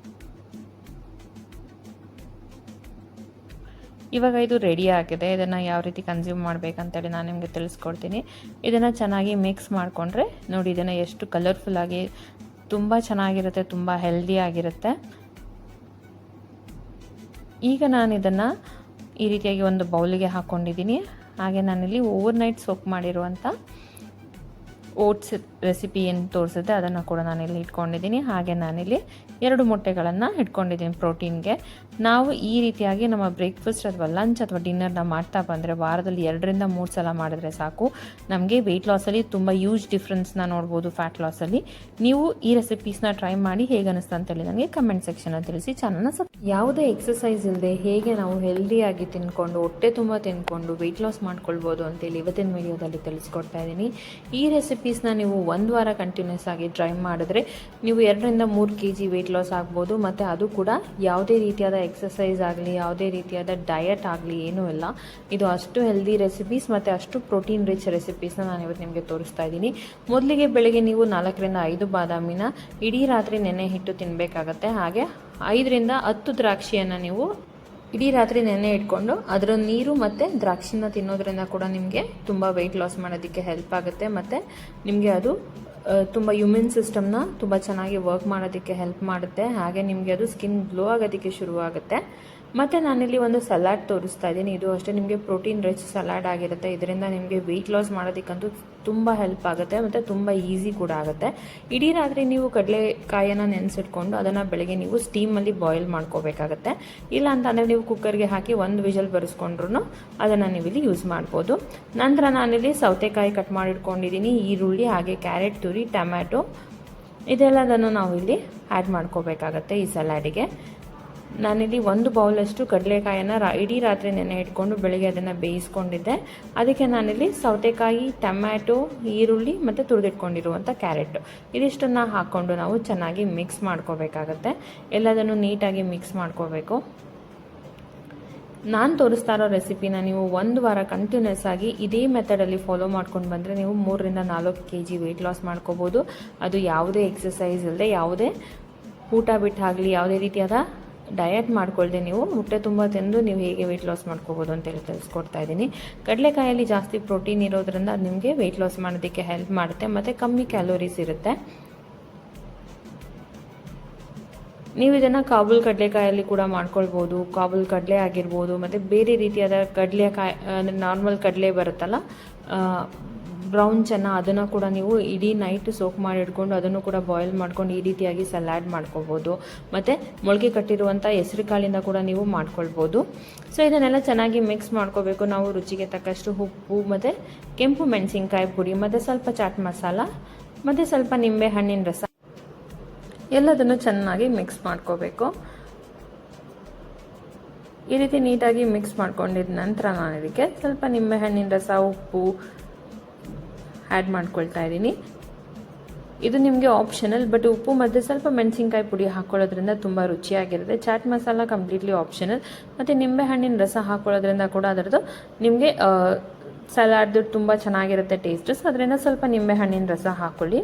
Speaker 1: ಇವಾಗ ಇದು ರೆಡಿ ಆಗಿದೆ. ಇದನ್ನು ಯಾವ ರೀತಿ ಕನ್ಸ್ಯೂಮ್ ಮಾಡಬೇಕಂತೇಳಿ ನಾನು ನಿಮಗೆ ತಿಳಿಸ್ಕೊಡ್ತೀನಿ. ಇದನ್ನು ಚೆನ್ನಾಗಿ ಮಿಕ್ಸ್ ಮಾಡಿಕೊಂಡ್ರೆ ನೋಡಿ, ಇದನ್ನು ಎಷ್ಟು ಕಲರ್ಫುಲ್ಲಾಗಿ ತುಂಬ ಚೆನ್ನಾಗಿರುತ್ತೆ, ತುಂಬ ಹೆಲ್ದಿ ಆಗಿರುತ್ತೆ. ಈಗ ನಾನು ಇದನ್ನು ಈ ರೀತಿಯಾಗಿ ಒಂದು ಬೌಲಿಗೆ ಹಾಕ್ಕೊಂಡಿದ್ದೀನಿ. ಹಾಗೆ ನಾನಿಲ್ಲಿ ಓವರ್ನೈಟ್ ಸೋಕ್ ಮಾಡಿರುವಂಥ ಓಟ್ಸ್ ರೆಸಿಪಿ ಏನು ತೋರಿಸಿದೆ ಅದನ್ನು ಕೂಡ ನಾನಿಲ್ಲಿ ಇಟ್ಕೊಂಡಿದ್ದೀನಿ. ಹಾಗೆ ನಾನಿಲ್ಲಿ 2 ಮೊಟ್ಟೆಗಳನ್ನು ಇಟ್ಕೊಂಡಿದ್ದೀನಿ ಪ್ರೋಟೀನ್ಗೆ. ನಾವು ಈ ರೀತಿಯಾಗಿ ನಮ್ಮ ಬ್ರೇಕ್ಫಾಸ್ಟ್ ಅಥವಾ ಲಂಚ್ ಅಥವಾ ಡಿನ್ನರ್ನ ಮಾಡ್ತಾ ಬಂದರೆ ವಾರದಲ್ಲಿ 2ರಿಂದ 3 ಸಲ ಮಾಡಿದ್ರೆ ಸಾಕು. ನಮಗೆ ವೆಯ್ಟ್ ಲಾಸಲ್ಲಿ ತುಂಬ ಯೂಜ್ ಡಿಫ್ರೆನ್ಸ್ನ ನೋಡ್ಬೋದು. ಫ್ಯಾಟ್ ಲಾಸಲ್ಲಿ ನೀವು ಈ ರೆಸಿಪೀಸ್ನ ಟ್ರೈ ಮಾಡಿ ಹೇಗೆ ಅನ್ನಿಸ್ತಾ ಅಂತೇಳಿ ನನಗೆ ಕಮೆಂಟ್ ಸೆಕ್ಷನಲ್ಲಿ ತಿಳಿಸಿ. ಚಾನಲ್ನ ಯಾವುದೇ ಎಕ್ಸಸೈಸ್ ಇಲ್ಲದೆ ಹೇಗೆ ನಾವು ಹೆಲ್ದಿಯಾಗಿ ತಿನ್ಕೊಂಡು ಹೊಟ್ಟೆ ತುಂಬ ತಿನ್ಕೊಂಡು ವೆಯ್ಟ್ ಲಾಸ್ ಮಾಡ್ಕೊಳ್ಬೋದು ಅಂತೇಳಿ ಇವತ್ತಿನ ವಿಡಿಯೋದಲ್ಲಿ ತಿಳಿಸ್ಕೊಡ್ತಾ ಇದ್ದೀನಿ. ಈ ರೆಸಿಪೀಸ್ನ ನೀವು 1 ವಾರ ಕಂಟಿನ್ಯೂಸ್ ಆಗಿ ಟ್ರೈ ಮಾಡಿದ್ರೆ ನೀವು 2ರಿಂದ 3 kg ವೆಯ್ಟ್ ಲಾಸ್ ಆಗ್ಬೋದು. ಮತ್ತು ಅದು ಕೂಡ ಯಾವುದೇ ರೀತಿಯಾದ ಎಕ್ಸಸೈಸ್ ಆಗಲಿ, ಯಾವುದೇ ರೀತಿಯಾದ ಡಯಟ್ ಆಗಲಿ ಏನೂ ಇಲ್ಲ. ಇದು ಅಷ್ಟು ಹೆಲ್ದಿ ರೆಸಿಪೀಸ್ ಮತ್ತು ಅಷ್ಟು ಪ್ರೋಟೀನ್ ರಿಚ್ ರೆಸಿಪೀಸ್ನ ನಾನು ಇವತ್ತು ನಿಮಗೆ ತೋರಿಸ್ತಾ ಇದ್ದೀನಿ. ಮೊದಲಿಗೆ ಬೆಳಗ್ಗೆ ನೀವು 4ರಿಂದ 5 ಬಾದಾಮಿನ ಇಡೀ ರಾತ್ರಿ ನೆನೆ ಇಟ್ಟು ತಿನ್ನಬೇಕಾಗತ್ತೆ. ಹಾಗೆ 5ರಿಂದ 10 ದ್ರಾಕ್ಷಿಯನ್ನು ನೀವು ಇಡೀ ರಾತ್ರಿ ನೆನೆ ಇಟ್ಕೊಂಡು ಅದರ ನೀರು ಮತ್ತು ದ್ರಾಕ್ಷಿನ ತಿನ್ನೋದ್ರಿಂದ ಕೂಡ ನಿಮಗೆ ತುಂಬ ವೆಯ್ಟ್ ಲಾಸ್ ಮಾಡೋದಕ್ಕೆ ಹೆಲ್ಪ್ ಆಗುತ್ತೆ. ಮತ್ತು ನಿಮಗೆ ಅದು ತುಂಬ ಇಮ್ಯೂನ್ ಸಿಸ್ಟಮ್ನ ತುಂಬ ಚೆನ್ನಾಗಿ ವರ್ಕ್ ಮಾಡೋದಕ್ಕೆ ಹೆಲ್ಪ್ ಮಾಡುತ್ತೆ. ಹಾಗೆ ನಿಮಗೆ ಅದು ಸ್ಕಿನ್ ಗ್ಲೋ ಆಗೋದಕ್ಕೆ ಶುರುವಾಗುತ್ತೆ. ಮತ್ತು ನಾನಿಲ್ಲಿ ಒಂದು ಸಲಾಡ್ ತೋರಿಸ್ತಾ ಇದ್ದೀನಿ. ಇದು ಅಷ್ಟೇ ನಿಮಗೆ ಪ್ರೋಟೀನ್ ರಿಚ್ ಸಲಾಡ್ ಆಗಿರುತ್ತೆ. ಇದರಿಂದ ನಿಮಗೆ ವೆಯ್ಟ್ ಲಾಸ್ ಮಾಡೋದಕ್ಕಂತೂ ತುಂಬ ಹೆಲ್ಪ್ ಆಗುತ್ತೆ ಮತ್ತು ತುಂಬ ಈಸಿ ಕೂಡ ಆಗುತ್ತೆ. ಇಡೀ ರಾತ್ರಿ ನೀವು ಕಡಲೆಕಾಯನ್ನು ನೆನೆಸಿಟ್ಕೊಂಡು ಅದನ್ನು ಬೆಳಗ್ಗೆ ನೀವು ಸ್ಟೀಮಲ್ಲಿ ಬಾಯ್ಲ್ ಮಾಡ್ಕೋಬೇಕಾಗತ್ತೆ. ಇಲ್ಲ ಅಂತಂದರೆ ನೀವು ಕುಕ್ಕರ್ಗೆ ಹಾಕಿ 1 ವಿಷಲ್ ಬರೆಸ್ಕೊಂಡ್ರು ಅದನ್ನು ನೀವು ಇಲ್ಲಿ ಯೂಸ್ ಮಾಡ್ಬೋದು. ನಂತರ ನಾನಿಲ್ಲಿ ಸೌತೆಕಾಯಿ ಕಟ್ ಮಾಡಿಟ್ಕೊಂಡಿದ್ದೀನಿ, ಈರುಳ್ಳಿ, ಹಾಗೆ ಕ್ಯಾರೆಟ್ ತುರಿ, ಟೊಮ್ಯಾಟೊ ಇದೆಲ್ಲದನ್ನು ನಾವು ಇಲ್ಲಿ ಆ್ಯಡ್ ಮಾಡ್ಕೋಬೇಕಾಗತ್ತೆ ಈ ಸಲಾಡಿಗೆ. ನಾನಿಲ್ಲಿ 1 ಬೌಲಷ್ಟು ಕಡಲೆಕಾಯನ್ನು ಇಡೀ ರಾತ್ರಿ ನೆನೆ ಇಟ್ಕೊಂಡು ಬೆಳಗ್ಗೆ ಅದನ್ನು ಬೇಯಿಸ್ಕೊಂಡಿದ್ದೆ. ಅದಕ್ಕೆ ನಾನಿಲ್ಲಿ ಸೌತೆಕಾಯಿ, ಟೊಮ್ಯಾಟೊ, ಈರುಳ್ಳಿ ಮತ್ತು ತುರಿದಿಟ್ಕೊಂಡಿರುವಂಥ ಕ್ಯಾರೆಟ್ ಇದಿಷ್ಟನ್ನು ಹಾಕ್ಕೊಂಡು ನಾವು ಚೆನ್ನಾಗಿ ಮಿಕ್ಸ್ ಮಾಡ್ಕೋಬೇಕಾಗತ್ತೆ. ಎಲ್ಲದನ್ನು ನೀಟಾಗಿ ಮಿಕ್ಸ್ ಮಾಡ್ಕೋಬೇಕು. ನಾನು ತೋರಿಸ್ತಾ ಇರೋ ರೆಸಿಪಿನ ನೀವು 1 ವಾರ ಕಂಟಿನ್ಯೂಸ್ ಆಗಿ ಇದೇ ಮೆಥಡಲ್ಲಿ ಫಾಲೋ ಮಾಡ್ಕೊಂಡು ಬಂದರೆ ನೀವು 3ರಿಂದ 4 kg ವೆಯ್ಟ್ ಲಾಸ್ ಮಾಡ್ಕೋಬೋದು. ಅದು ಯಾವುದೇ ಎಕ್ಸಸೈಸ್ ಇಲ್ಲದೆ, ಯಾವುದೇ ಊಟ ಬಿಟ್ಟಾಗಲಿ, ಯಾವುದೇ ರೀತಿಯಾದ ಡಯಟ್ ಮಾಡ್ಕೊಳ್ದೆ ನೀವು ಹೊಟ್ಟೆ ತುಂಬ ತಿಂದು ನೀವು ಹೇಗೆ ವೆಯ್ಟ್ ಲಾಸ್ ಮಾಡ್ಕೋಬೋದು ಅಂತೇಳಿ ತಿಳಿಸ್ಕೊಡ್ತಾ ಇದ್ದೀನಿ. ಕಡಲೆಕಾಯಲ್ಲಿ ಜಾಸ್ತಿ ಪ್ರೋಟೀನ್ ಇರೋದ್ರಿಂದ ನಿಮಗೆ ವೆಯ್ಟ್ ಲಾಸ್ ಮಾಡೋದಕ್ಕೆ ಹೆಲ್ಪ್ ಮಾಡುತ್ತೆ ಮತ್ತು ಕಮ್ಮಿ ಕ್ಯಾಲೋರೀಸ್ ಇರುತ್ತೆ. ನೀವು ಇದನ್ನು ಕಾಬೂಲ್ ಕಡಲೆಕಾಯಲ್ಲಿ ಕೂಡ ಮಾಡ್ಕೊಳ್ಬೋದು. ಕಾಬೂಲ್ ಕಡಲೆ ಆಗಿರ್ಬೋದು ಮತ್ತು ಬೇರೆ ರೀತಿಯಾದ ಕಡಲೆಕಾಯಿ ಅಂದರೆ ನಾರ್ಮಲ್ ಕಡಲೆ ಬರುತ್ತಲ್ಲ ಬ್ರೌನ್ ಚೆನ್ನ, ಅದನ್ನು ಕೂಡ ನೀವು ಇಡೀ ನೈಟ್ ಸೋಕ್ ಮಾಡಿ ಇಟ್ಕೊಂಡು ಅದನ್ನು ಕೂಡ ಬಾಯ್ಲ್ ಮಾಡ್ಕೊಂಡು ಈ ರೀತಿಯಾಗಿ ಸಲಾಡ್ ಮಾಡ್ಕೋಬೋದು. ಮತ್ತು ಮೊಳಕೆ ಕಟ್ಟಿರುವಂಥ ಹೆಸರು ಕಾಳಿಂದ ಕೂಡ ನೀವು ಮಾಡ್ಕೊಳ್ಬೋದು. ಸೊ ಇದನ್ನೆಲ್ಲ ಚೆನ್ನಾಗಿ ಮಿಕ್ಸ್ ಮಾಡ್ಕೋಬೇಕು. ನಾವು ರುಚಿಗೆ ತಕ್ಕಷ್ಟು ಉಪ್ಪು ಮತ್ತು ಕೆಂಪು ಮೆಣಸಿನ್ಕಾಯಿ ಪುಡಿ ಮತ್ತು ಸ್ವಲ್ಪ ಚಾಟ್ ಮಸಾಲ ಮತ್ತು ಸ್ವಲ್ಪ ನಿಂಬೆ ಹಣ್ಣಿನ ರಸ ಎಲ್ಲದನ್ನು ಚೆನ್ನಾಗಿ ಮಿಕ್ಸ್ ಮಾಡ್ಕೋಬೇಕು. ಈ ರೀತಿ ನೀಟಾಗಿ ಮಿಕ್ಸ್ ಮಾಡ್ಕೊಂಡಿದ ನಂತರ ನಾನು ಇದಕ್ಕೆ ಸ್ವಲ್ಪ ನಿಂಬೆಹಣ್ಣಿನ ರಸ, ಉಪ್ಪು ಆ್ಯಡ್ ಮಾಡ್ಕೊಳ್ತಾ ಇದ್ದೀನಿ. ಇದು ನಿಮಗೆ ಆಪ್ಷನಲ್, ಬಟ್ ಉಪ್ಪು ಮತ್ತು ಸ್ವಲ್ಪ ಮೆಣಸಿನ್ಕಾಯಿ ಪುಡಿ ಹಾಕ್ಕೊಳ್ಳೋದ್ರಿಂದ ತುಂಬ ರುಚಿಯಾಗಿರುತ್ತೆ. ಚಾಟ್ ಮಸಾಲ ಕಂಪ್ಲೀಟ್ಲಿ ಆಪ್ಷನಲ್, ಮತ್ತು ನಿಂಬೆಹಣ್ಣಿನ ರಸ ಹಾಕ್ಕೊಳ್ಳೋದ್ರಿಂದ ಕೂಡ ಅದರದ್ದು ನಿಮಗೆ ಸಲಾಡ್ದು ತುಂಬ ಚೆನ್ನಾಗಿರುತ್ತೆ ಟೇಸ್ಟು. ಸೊ ಅದರಿಂದ ಸ್ವಲ್ಪ ನಿಂಬೆಹಣ್ಣಿನ ರಸ ಹಾಕ್ಕೊಳ್ಳಿ.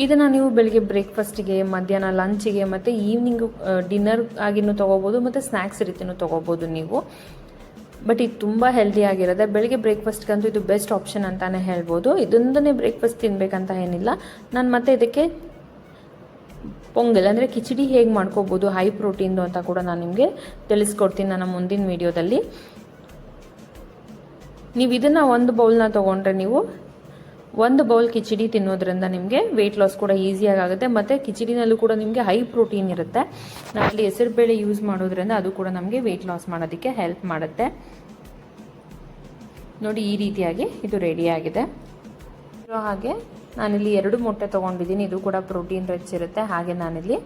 Speaker 1: ಇದನ್ನು ನೀವು ಬೆಳಿಗ್ಗೆ ಬ್ರೇಕ್ಫಾಸ್ಟಿಗೆ, ಮಧ್ಯಾಹ್ನ ಲಂಚಿಗೆ ಮತ್ತು ಈವ್ನಿಂಗು ಡಿನ್ನರ್ ಆಗಿನೂ ತೊಗೋಬೋದು ಮತ್ತು ಸ್ನ್ಯಾಕ್ಸ್ ರೀತಿಯೂ ತೊಗೋಬೋದು ನೀವು. ಬಟ್ ಇದು ತುಂಬ ಹೆಲ್ದಿಯಾಗಿರುತ್ತೆ. ಬೆಳಿಗ್ಗೆ ಬ್ರೇಕ್ಫಾಸ್ಟ್ಗಂತೂ ಇದು ಬೆಸ್ಟ್ ಆಪ್ಷನ್ ಅಂತಲೇ ಹೇಳ್ಬೋದು. ಇದೊಂದನ್ನೇ ಬ್ರೇಕ್ಫಾಸ್ಟ್ ತಿನ್ನಬೇಕಂತ ಏನಿಲ್ಲ. ನಾನು ಮತ್ತೆ ಇದಕ್ಕೆ ಪೊಂಗಲ್ ಅಂದರೆ ಕಿಚಡಿ ಹೇಗೆ ಮಾಡ್ಕೋಬೋದು ಹೈ ಪ್ರೋಟೀನ್ದು ಅಂತ ಕೂಡ ನಾನು ನಿಮಗೆ ತಿಳಿಸ್ಕೊಡ್ತೀನಿ ನನ್ನ ಮುಂದಿನ ವೀಡಿಯೋದಲ್ಲಿ. ನೀವು ಇದನ್ನು ಒಂದು ಬೌಲ್ನ ತೊಗೊಂಡ್ರೆ ನೀವು ಒಂದು ಬೌಲ್ ಕಿಚಡಿ ತಿನ್ನೋದ್ರಿಂದ ನಿಮಗೆ ವೆಯ್ಟ್ ಲಾಸ್ ಕೂಡ ಈಸಿಯಾಗಿ ಆಗುತ್ತೆ. ಮತ್ತು ಕಿಚಡಿನಲ್ಲೂ ಕೂಡ ನಿಮಗೆ ಹೈ ಪ್ರೋಟೀನ್ ಇರುತ್ತೆ. ನಾವಲ್ಲಿ ಹೆಸರುಬೇಳೆ ಯೂಸ್ ಮಾಡೋದ್ರಿಂದ ಅದು ಕೂಡ ನಮಗೆ ವೆಯ್ಟ್ ಲಾಸ್ ಮಾಡೋದಕ್ಕೆ ಹೆಲ್ಪ್ ಮಾಡುತ್ತೆ. ನೋಡಿ, ಈ ರೀತಿಯಾಗಿ ಇದು ರೆಡಿಯಾಗಿದೆ. ಹಾಗೆ ನಾನಿಲ್ಲಿ 2 ಮೊಟ್ಟೆ ತೊಗೊಂಡಿದ್ದೀನಿ. ಇದು ಕೂಡ ಪ್ರೋಟೀನ್ ರಿಚ್ ಇರುತ್ತೆ. ಹಾಗೆ ನಾನಿಲ್ಲಿ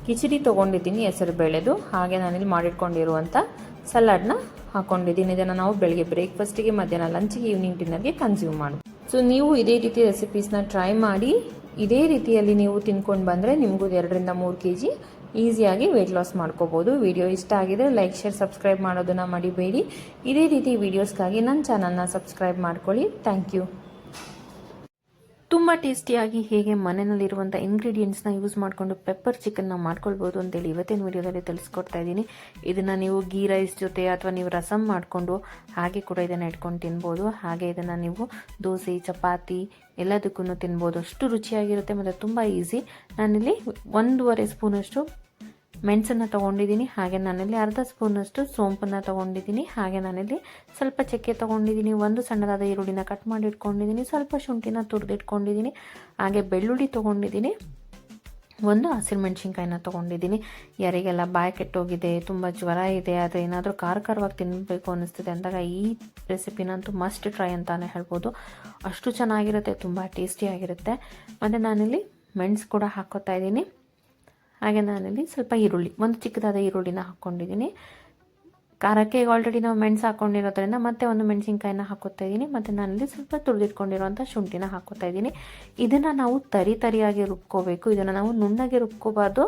Speaker 1: ಕಿಚಡಿ ತೊಗೊಂಡಿದ್ದೀನಿ ಹೆಸರುಬೇಳೆದು. ಹಾಗೆ ನಾನಿಲ್ಲಿ ಮಾಡಿಟ್ಕೊಂಡಿರುವಂಥ ಸಲಾಡ್ನ ಹಾಕ್ಕೊಂಡಿದ್ದೀನಿ. ಇದನ್ನು ನಾವು ಬೆಳಗ್ಗೆ ಬ್ರೇಕ್ಫಾಸ್ಟಿಗೆ, ಮಧ್ಯಾಹ್ನ ಲಂಚಿಗೆ, ಈವ್ನಿಂಗ್ ಡಿನ್ನರ್ಗೆ ಕನ್ಸ್ಯೂಮ್ ಮಾಡಿ. ಸೊ ನೀವು ಇದೇ ರೀತಿ ರೆಸಿಪೀಸ್ನ ಟ್ರೈ ಮಾಡಿ ಇದೇ ರೀತಿಯಲ್ಲಿ ನೀವು ತಿನ್ಕೊಂಡು ಬಂದರೆ ನಿಮಗೂ 2 ರಿಂದ 3 kg ಈಸಿಯಾಗಿ ವೆಯ್ಟ್ ಲಾಸ್ ಮಾಡ್ಕೋಬೋದು. ವಿಡಿಯೋ ಇಷ್ಟ ಆಗಿದ್ರೆ ಲೈಕ್, ಶೇರ್, ಸಬ್ಸ್ಕ್ರೈಬ್ ಮಾಡೋದನ್ನು ಮರಿಬೇಡಿ. ಇದೇ ರೀತಿ ವೀಡಿಯೋಸ್ಗಾಗಿ ನನ್ನ ಚಾನಲ್ನ ಸಬ್ಸ್ಕ್ರೈಬ್ ಮಾಡ್ಕೊಳ್ಳಿ. Thank you. ತುಂಬ ಟೇಸ್ಟಿಯಾಗಿ ಹೇಗೆ ಮನೆಯಲ್ಲಿರುವಂಥ ಇಂಗ್ರೀಡಿಯೆಂಟ್ಸ್ನ ಯೂಸ್ ಮಾಡಿಕೊಂಡು ಪೆಪ್ಪರ್ ಚಿಕನ್ನ ಮಾಡ್ಕೊಳ್ಬೋದು ಅಂತೇಳಿ ಇವತ್ತಿನ ವಿಡಿಯೋದಲ್ಲಿ ತಿಳಿಸ್ಕೊಡ್ತಾ ಇದ್ದೀನಿ. ಇದನ್ನು ನೀವು ಗೀ ರೈಸ್ ಜೊತೆ ಅಥವಾ ನೀವು ರಸಮ್ ಮಾಡಿಕೊಂಡು ಹಾಗೆ ಕೂಡ ಇದನ್ನು ಇಟ್ಕೊಂಡು ತಿನ್ಬೋದು. ಹಾಗೆ ಇದನ್ನು ನೀವು ದೋಸೆ, ಚಪಾತಿ ಎಲ್ಲದಕ್ಕೂ ತಿನ್ಬೋದು. ಅಷ್ಟು ರುಚಿಯಾಗಿರುತ್ತೆ ಮತ್ತು ತುಂಬ ಈಸಿ. ನಾನಿಲ್ಲಿ 1.5 ಸ್ಪೂನಷ್ಟು ಮೆಣಸನ್ನು ತೊಗೊಂಡಿದ್ದೀನಿ. ಹಾಗೆ ನಾನಿಲ್ಲಿ ಅರ್ಧ ಸ್ಪೂನಷ್ಟು ಸೋಂಪನ್ನು ತೊಗೊಂಡಿದ್ದೀನಿ. ಹಾಗೆ ನಾನಿಲ್ಲಿ ಸ್ವಲ್ಪ ಚಕ್ಕೆ ತೊಗೊಂಡಿದ್ದೀನಿ. 1 ಸಣ್ಣದಾದ ಈರುಳ್ಳಿನ ಕಟ್ ಮಾಡಿ ಇಟ್ಕೊಂಡಿದ್ದೀನಿ. ಸ್ವಲ್ಪ ಶುಂಠಿನ ತುರಿದಿಟ್ಕೊಂಡಿದ್ದೀನಿ. ಹಾಗೆ ಬೆಳ್ಳುಳ್ಳಿ ತೊಗೊಂಡಿದ್ದೀನಿ. 1 ಹಸಿರುಮೆಣ್ಸಿನ್ಕಾಯಿನ ತೊಗೊಂಡಿದ್ದೀನಿ. ಯಾರಿಗೆಲ್ಲ ಬಾಯಿ ಕೆಟ್ಟೋಗಿದೆ, ತುಂಬ ಜ್ವರ ಇದೆ, ಅದು ಏನಾದರೂ ಖಾರವಾಗಿ ತಿನ್ನಬೇಕು ಅನ್ನಿಸ್ತಿದೆ ಅಂದಾಗ ಈ ರೆಸಿಪಿನಂತೂ ಮಸ್ಟ್ ಟ್ರೈ ಅಂತಲೇ ಹೇಳ್ಬೋದು. ಅಷ್ಟು ಚೆನ್ನಾಗಿರುತ್ತೆ, ತುಂಬ ಟೇಸ್ಟಿಯಾಗಿರುತ್ತೆ. ಮತ್ತು ನಾನಿಲ್ಲಿ ಮೆಣಸು ಕೂಡ ಹಾಕ್ಕೋತಾ ಇದ್ದೀನಿ. ಹಾಗೆ ನಾನಿಲ್ಲಿ ಸ್ವಲ್ಪ ಈರುಳ್ಳಿ, 1 ಚಿಕ್ಕದಾದ ಈರುಳ್ಳಿನ ಹಾಕ್ಕೊಂಡಿದ್ದೀನಿ. ಖಾರಕ್ಕೆ ಆಲ್ರೆಡಿ ನಾವು ಮೆಣಸು ಹಾಕ್ಕೊಂಡಿರೋದ್ರಿಂದ ಮತ್ತೆ 1 ಮೆಣಸಿನ್ಕಾಯಿನ ಹಾಕೋತಾ ಇದ್ದೀನಿ. ಮತ್ತು ನಾನಿಲ್ಲಿ ಸ್ವಲ್ಪ ತುರಿದಿಟ್ಕೊಂಡಿರೋಂಥ ಶುಂಠಿನ ಹಾಕೋತಾ ಇದ್ದೀನಿ. ಇದನ್ನು ನಾವು ತರಿಯಾಗಿ ರುಬ್ಕೋಬೇಕು. ಇದನ್ನು ನಾವು ನುಣ್ಣಗೆ ರುಬ್ಕೋಬಾರ್ದು,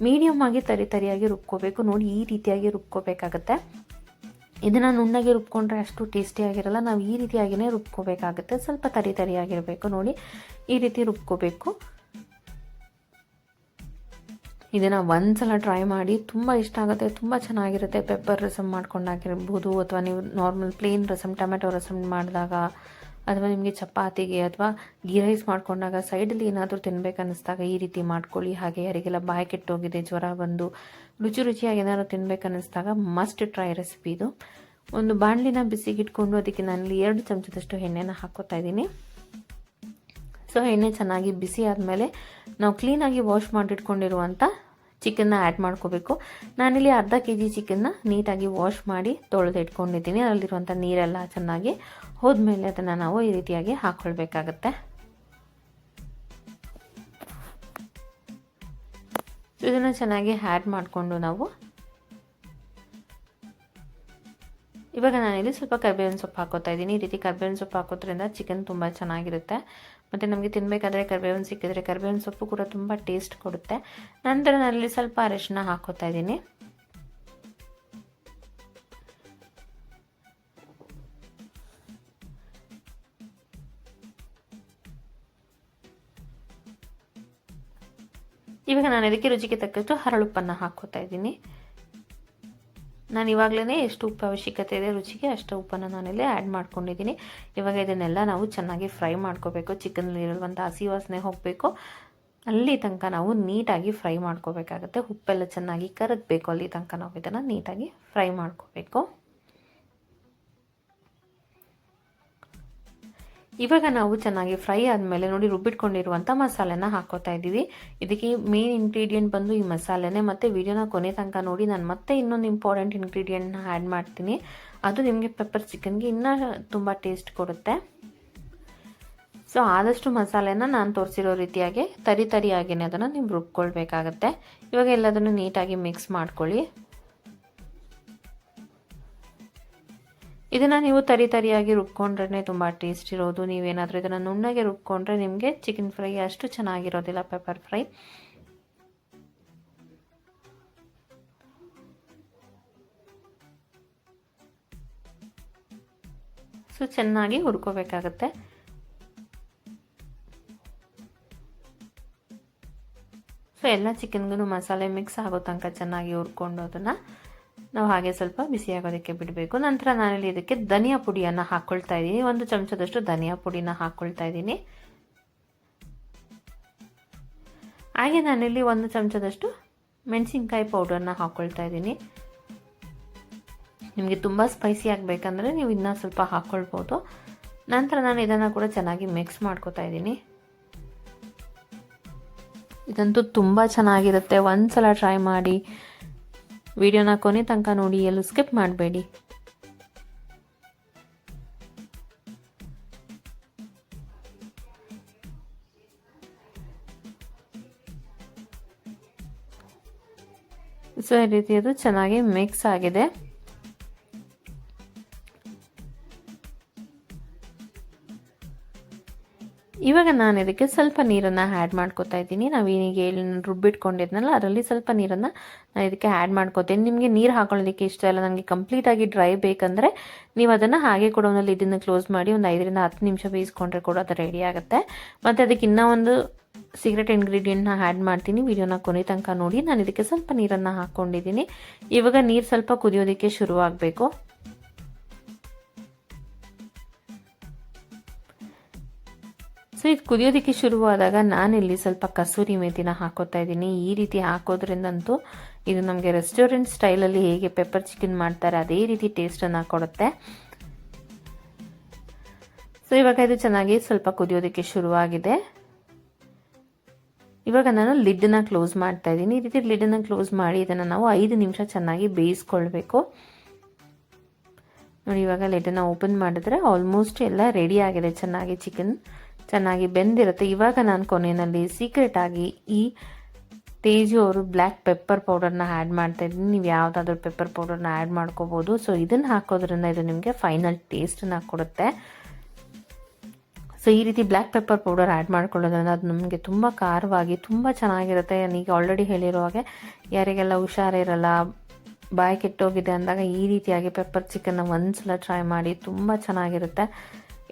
Speaker 1: ಮೀಡಿಯಮ್ ಆಗಿ ತರಿಯಾಗಿ ರುಬ್ಕೋಬೇಕು. ನೋಡಿ, ಈ ರೀತಿಯಾಗಿ ರುಬ್ಕೋಬೇಕಾಗತ್ತೆ. ಇದನ್ನು ನುಣ್ಣಗೆ ರುಬ್ಕೊಂಡ್ರೆ ಅಷ್ಟು ಟೇಸ್ಟಿಯಾಗಿರಲ್ಲ. ನಾವು ಈ ರೀತಿಯಾಗಿಯೇ ರುಬ್ಕೋಬೇಕಾಗುತ್ತೆ. ಸ್ವಲ್ಪ ತರಿಯಾಗಿರಬೇಕು. ನೋಡಿ, ಈ ರೀತಿ ರುಬ್ಕೋಬೇಕು. ಇದನ್ನು ಒಂದ್ಸಲ ಟ್ರೈ ಮಾಡಿ, ತುಂಬ ಇಷ್ಟ ಆಗುತ್ತೆ, ತುಂಬ ಚೆನ್ನಾಗಿರುತ್ತೆ. ಪೆಪ್ಪರ್ ರಸಮ್ ಮಾಡ್ಕೊಂಡಾಗಿರ್ಬೋದು, ಅಥವಾ ನೀವು normal plain rasam, tomato rasam ಮಾಡಿದಾಗ, ಅಥವಾ ನಿಮಗೆ ಚಪಾತಿಗೆ ಅಥವಾ ಗೀ ರೈಸ್ ಮಾಡ್ಕೊಂಡಾಗ ಸೈಡಲ್ಲಿ ಏನಾದರೂ ತಿನ್ಬೇಕನ್ನಿಸ್ದಾಗ ಈ ರೀತಿ ಮಾಡ್ಕೊಳ್ಳಿ. ಹಾಗೆ ಯಾರಿಗೆಲ್ಲ ಬಾಯಿ ಕೆಟ್ಟೋಗಿದೆ, ಜ್ವರ ಬಂದು ರುಚಿಯಾಗಿ ಏನಾದರೂ ತಿನ್ಬೇಕನ್ನಿಸ್ದಾಗ ಮಸ್ಟ್ ಟ್ರೈ ರೆಸಿಪಿ ಇದು. ಒಂದು ಬಾಣಲಿನ ಬಿಸಿಗಿಟ್ಕೊಂಡು ಅದಕ್ಕೆ ನಾನಲ್ಲಿ 2 ಚಮಚದಷ್ಟು ಎಣ್ಣೆನ ಹಾಕ್ಕೋತಾ ಇದ್ದೀನಿ. ಸೊ ಎಣ್ಣೆ ಚೆನ್ನಾಗಿ ಬಿಸಿ ಆದಮೇಲೆ ನಾವು ಕ್ಲೀನಾಗಿ ವಾಶ್ ಮಾಡಿಟ್ಕೊಂಡಿರುವಂಥ ಚಿಕನ್ನ ಆ್ಯಡ್ ಮಾಡ್ಕೋಬೇಕು. ನಾನಿಲ್ಲಿ ಅರ್ಧ kg ಚಿಕನ್ನ ನೀಟಾಗಿ ವಾಶ್ ಮಾಡಿ ತೊಳೆದು ಇಟ್ಕೊಂಡಿದ್ದೀನಿ. ಅದರಲ್ಲಿರುವಂಥ ನೀರೆಲ್ಲ ಚೆನ್ನಾಗಿ ಹೋದ್ಮೇಲೆ ಅದನ್ನು ನಾವು ಈ ರೀತಿಯಾಗಿ ಹಾಕ್ಕೊಳ್ಬೇಕಾಗತ್ತೆ. ಇದನ್ನು ಚೆನ್ನಾಗಿ ಆ್ಯಡ್ ಮಾಡಿಕೊಂಡು ನಾವು ಇವಾಗ ನಾನಿಲ್ಲಿ ಸ್ವಲ್ಪ ಕರಿಬೇವಿನ ಸೊಪ್ಪು ಹಾಕೋತಾ ಇದ್ದೀನಿ. ಈ ರೀತಿ ಕರಿಬೇವಿನ ಸೊಪ್ಪು ಹಾಕೋದ್ರಿಂದ ಚಿಕನ್ ತುಂಬ ಚೆನ್ನಾಗಿರುತ್ತೆ. ಮತ್ತು ನಮಗೆ ತಿನ್ನಬೇಕಾದ್ರೆ ಕರಿಬೇವಿನ ಸಿಕ್ಕಿದ್ರೆ ಕರಿಬೇವಿನ ಸೊಪ್ಪು ಕೂಡ ತುಂಬ ಟೇಸ್ಟ್ ಕೊಡುತ್ತೆ. ನಂತರ ನಾನಿಲ್ಲಿ ಸ್ವಲ್ಪ ಅರಿಶಿನ ಹಾಕೋತಾ ಇದ್ದೀನಿ. ಇವಾಗ ನಾನು ಇದಕ್ಕೆ ರುಚಿಗೆ ತಕ್ಕಷ್ಟು ಹರಳುಪ್ಪನ್ನು ಹಾಕೋತಾ ಇದ್ದೀನಿ. ನಾನು ಇವಾಗಲೇ ಎಷ್ಟು ಉಪ್ಪು ಅವಶ್ಯಕತೆ ಇದೆ ರುಚಿಗೆ ಅಷ್ಟು ಉಪ್ಪನ್ನು ನಾನಿಲ್ಲಿ ಆ್ಯಡ್ ಮಾಡ್ಕೊಂಡಿದ್ದೀನಿ. ಇವಾಗ ಇದನ್ನೆಲ್ಲ ನಾವು ಚೆನ್ನಾಗಿ ಫ್ರೈ ಮಾಡ್ಕೋಬೇಕು. ಚಿಕನ್ನಲ್ಲಿರುವಂಥ ಹಸಿ ವಾಸನೆ ಹೋಗಬೇಕು, ಅಲ್ಲಿ ತನಕ ನಾವು ನೀಟಾಗಿ ಫ್ರೈ ಮಾಡ್ಕೋಬೇಕಾಗತ್ತೆ. ಉಪ್ಪೆಲ್ಲ ಚೆನ್ನಾಗಿ ಕರಗಬೇಕು, ಅಲ್ಲಿ ತನಕ ನಾವು ಇದನ್ನು ನೀಟಾಗಿ ಫ್ರೈ ಮಾಡ್ಕೋಬೇಕು. ಇವಾಗ ನಾವು ಚೆನ್ನಾಗಿ ಫ್ರೈ ಆದಮೇಲೆ ನೋಡಿ ರುಬ್ಬಿಟ್ಕೊಂಡಿರುವಂಥ ಮಸಾಲೆನ ಹಾಕೋತಾ ಇದ್ದೀವಿ. ಇದಕ್ಕೆ ಮೇನ್ ಇಂಗ್ರೀಡಿಯೆಂಟ್ ಬಂದು ಈ ಮಸಾಲೆನೇ. ಮತ್ತು ವಿಡಿಯೋನ ಕೊನೆ ತನಕ ನೋಡಿ, ನಾನು ಮತ್ತೆ ಇನ್ನೊಂದು ಇಂಪಾರ್ಟೆಂಟ್ ಇಂಗ್ರೀಡಿಯೆಂಟ್ನ ಆ್ಯಡ್ ಮಾಡ್ತೀನಿ. ಅದು ನಿಮಗೆ ಪೆಪ್ಪರ್ ಚಿಕನ್ಗೆ ಇನ್ನೂ ತುಂಬ ಟೇಸ್ಟ್ ಕೊಡುತ್ತೆ. ಸೊ ಆದಷ್ಟು ಮಸಾಲೆನ ನಾನು ತೋರಿಸಿರೋ ರೀತಿಯಾಗಿ ತರಿಯಾಗಿಯೇ ಅದನ್ನು ನೀವು ರುಬ್ಕೊಳ್ಬೇಕಾಗತ್ತೆ. ಇವಾಗ ಎಲ್ಲದನ್ನು ನೀಟಾಗಿ ಮಿಕ್ಸ್ ಮಾಡ್ಕೊಳ್ಳಿ. ಇದನ್ನು ನೀವು ತರಿಯಾಗಿ ರುಬ್ಕೊಂಡ್ರೆ ತುಂಬ ಟೇಸ್ಟ್ ಇರೋದು. ನೀವೇನಾದರೂ ಇದನ್ನು ನುಣ್ಣಗೆ ರುಬ್ಕೊಂಡ್ರೆ ನಿಮಗೆ ಚಿಕನ್ ಫ್ರೈ ಅಷ್ಟು ಚೆನ್ನಾಗಿರೋದಿಲ್ಲ, ಪೆಪ್ಪರ್ ಫ್ರೈ. ಸೊ ಚೆನ್ನಾಗಿ ಹುರ್ಕೋಬೇಕಾಗತ್ತೆ. ಸೊ ಎಲ್ಲ ಚಿಕನ್ಗೂ ಮಸಾಲೆ ಮಿಕ್ಸ್ ಆಗೋ ತನಕ ಚೆನ್ನಾಗಿ ಹುರ್ಕೊಂಡು ಅದನ್ನು ನಾವು ಹಾಗೆ ಸ್ವಲ್ಪ ಬಿಸಿ ಆಗೋದಕ್ಕೆ ಬಿಡಬೇಕು. ನಂತರ ನಾನಿಲ್ಲಿ ಇದಕ್ಕೆ ಧನಿಯಾ ಪುಡಿಯನ್ನು ಹಾಕ್ಕೊಳ್ತಾ ಇದ್ದೀನಿ. 1 ಚಮಚದಷ್ಟು ಧನಿಯಾ ಪುಡಿನ ಹಾಕ್ಕೊಳ್ತಾ ಇದ್ದೀನಿ. ಹಾಗೆ ನಾನಿಲ್ಲಿ 1 ಚಮಚದಷ್ಟು ಮೆಣಸಿನ್ಕಾಯಿ ಪೌಡರ್ನ ಹಾಕ್ಕೊಳ್ತಾ ಇದ್ದೀನಿ. ನಿಮಗೆ ತುಂಬ ಸ್ಪೈಸಿ ಆಗಬೇಕಂದ್ರೆ ನೀವು ಇನ್ನೂ ಸ್ವಲ್ಪ ಹಾಕ್ಕೊಳ್ಬೋದು. ನಂತರ ನಾನು ಇದನ್ನು ಕೂಡ ಚೆನ್ನಾಗಿ ಮಿಕ್ಸ್ ಮಾಡ್ಕೊತಾ ಇದ್ದೀನಿ. ಇದಂತೂ ತುಂಬ ಚೆನ್ನಾಗಿರುತ್ತೆ. ಒಂದ್ಸಲ ಟ್ರೈ ಮಾಡಿ. ವಿಡಿಯೋನ ಕೊನೆ ತನಕ ನೋಡಿ, ಎಲ್ಲೂ ಸ್ಕಿಪ್ ಮಾಡಬೇಡಿ. ಸೊ ಈ ರೀತಿ ಅದು ಚೆನ್ನಾಗಿ ಮಿಕ್ಸ್ ಆಗಿದೆ. ಇವಾಗ ನಾನು ಇದಕ್ಕೆ ಸ್ವಲ್ಪ ನೀರನ್ನು ಆ್ಯಡ್ ಮಾಡ್ಕೊತಾ ಇದ್ದೀನಿ. ನಾವೇನಿಗೆ ರುಬ್ಬಿಟ್ಕೊಂಡಿದ್ನಲ್ಲ ಅದರಲ್ಲಿ ಸ್ವಲ್ಪ ನೀರನ್ನು ನಾನು ಇದಕ್ಕೆ ಆ್ಯಡ್ ಮಾಡ್ಕೊತೀನಿ. ನಿಮಗೆ ನೀರು ಹಾಕೊಳ್ಳೋದಕ್ಕೆ ಇಷ್ಟ ಇಲ್ಲ, ನನಗೆ ಕಂಪ್ಲೀಟಾಗಿ ಡ್ರೈ ಬೇಕಂದರೆ ನೀವು ಅದನ್ನು ಹಾಗೆ ಕೂಡ ಒಂದು ಲಿಡ್ಡನ್ನು ಕ್ಲೋಸ್ ಮಾಡಿ ಒಂದು 5 ರಿಂದ 10 ನಿಮಿಷ ಬೇಯಿಸ್ಕೊಂಡ್ರೆ ಕೂಡ ಅದು ರೆಡಿ ಆಗುತ್ತೆ. ಮತ್ತು ಅದಕ್ಕೆ ಇನ್ನೂ ಒಂದು ಸೀಕ್ರೆಟ್ ಇಂಗ್ರೀಡಿಯೆಂಟ್ನ ಆ್ಯಡ್ ಮಾಡ್ತೀನಿ. ವಿಡಿಯೋನ ಕೊನೆ ತನಕ ನೋಡಿ. ನಾನು ಇದಕ್ಕೆ ಸ್ವಲ್ಪ ನೀರನ್ನು ಹಾಕ್ಕೊಂಡಿದ್ದೀನಿ. ಇವಾಗ ನೀರು ಸ್ವಲ್ಪ ಕುದಿಯೋದಕ್ಕೆ ಶುರುವಾಗಬೇಕು. ಸೊ ಇದು ಕುದಿಯೋದಕ್ಕೆ ಶುರುವಾದಾಗ ನಾನಿಲ್ಲಿ ಸ್ವಲ್ಪ ಕಸೂರಿ ಮೇಥಿನ ಹಾಕೋತಾ ಇದ್ದೀನಿ. ಈ ರೀತಿ ಹಾಕೋದ್ರಿಂದಂತೂ ಇದು ನಮಗೆ ರೆಸ್ಟೋರೆಂಟ್ ಸ್ಟೈಲಲ್ಲಿ ಹೇಗೆ ಪೆಪ್ಪರ್ ಚಿಕನ್ ಮಾಡ್ತಾರೆ ಅದೇ ರೀತಿ ಟೇಸ್ಟನ್ನು ಕೊಡುತ್ತೆ. ಸೊ ಇವಾಗ ಇದು ಚೆನ್ನಾಗಿ ಸ್ವಲ್ಪ ಕುದಿಯೋದಕ್ಕೆ ಶುರುವಾಗಿದೆ. ಇವಾಗ ನಾನು ಲಿಡ್ಡನ್ನ ಕ್ಲೋಸ್ ಮಾಡ್ತಾ ಇದ್ದೀನಿ. ಈ ರೀತಿ ಲಿಡ್ಡನ್ನ ಕ್ಲೋಸ್ ಮಾಡಿ ಇದನ್ನು ನಾವು 5 ನಿಮಿಷ ಚೆನ್ನಾಗಿ ಬೇಯಿಸ್ಕೊಳ್ಬೇಕು. ನೋಡಿ, ಇವಾಗ ಲಿಡ್ಡನ್ನ ಓಪನ್ ಮಾಡಿದ್ರೆ ಆಲ್ಮೋಸ್ಟ್ ಎಲ್ಲ ರೆಡಿ ಆಗಿದೆ. ಚೆನ್ನಾಗಿ ಚಿಕನ್ ಚೆನ್ನಾಗಿ ಬೆಂದಿರುತ್ತೆ. ಇವಾಗ ನಾನು ಕೊನೆಯಲ್ಲಿ ಸೀಕ್ರೆಟ್ ಆಗಿ ಈ ತೇಜು ಅವರು ಬ್ಲ್ಯಾಕ್ ಪೆಪ್ಪರ್ ಪೌಡರ್ನ ಆ್ಯಡ್ ಮಾಡ್ತಾ ಇದ್ದೀನಿ. ನೀವು ಯಾವುದಾದ್ರೂ ಪೆಪ್ಪರ್ ಪೌಡರ್ನ ಆ್ಯಡ್ ಮಾಡ್ಕೋಬೋದು. ಸೊ ಇದನ್ನು ಹಾಕೋದ್ರಿಂದ ಇದು ನಿಮಗೆ ಫೈನಲ್ ಟೇಸ್ಟನ್ನು ಕೊಡುತ್ತೆ. ಸೊ ಈ ರೀತಿ ಬ್ಲ್ಯಾಕ್ ಪೆಪ್ಪರ್ ಪೌಡರ್ ಆ್ಯಡ್ ಮಾಡ್ಕೊಳ್ಳೋದ್ರಿಂದ ಅದು ನಮಗೆ ತುಂಬ ಖಾರವಾಗಿ ತುಂಬ ಚೆನ್ನಾಗಿರುತ್ತೆ. ಈಗ ಆಲ್ರೆಡಿ ಹೇಳಿರೋ ಹಾಗೆ ಯಾರಿಗೆಲ್ಲ ಹುಷಾರಿರಲ್ಲ, ಬಾಯಿ ಕೆಟ್ಟೋಗಿದೆ ಅಂದಾಗ ಈ ರೀತಿಯಾಗಿ ಪೆಪ್ಪರ್ ಚಿಕನ್ನ ಒಂದ್ಸಲ ಟ್ರೈ ಮಾಡಿ, ತುಂಬ ಚೆನ್ನಾಗಿರುತ್ತೆ.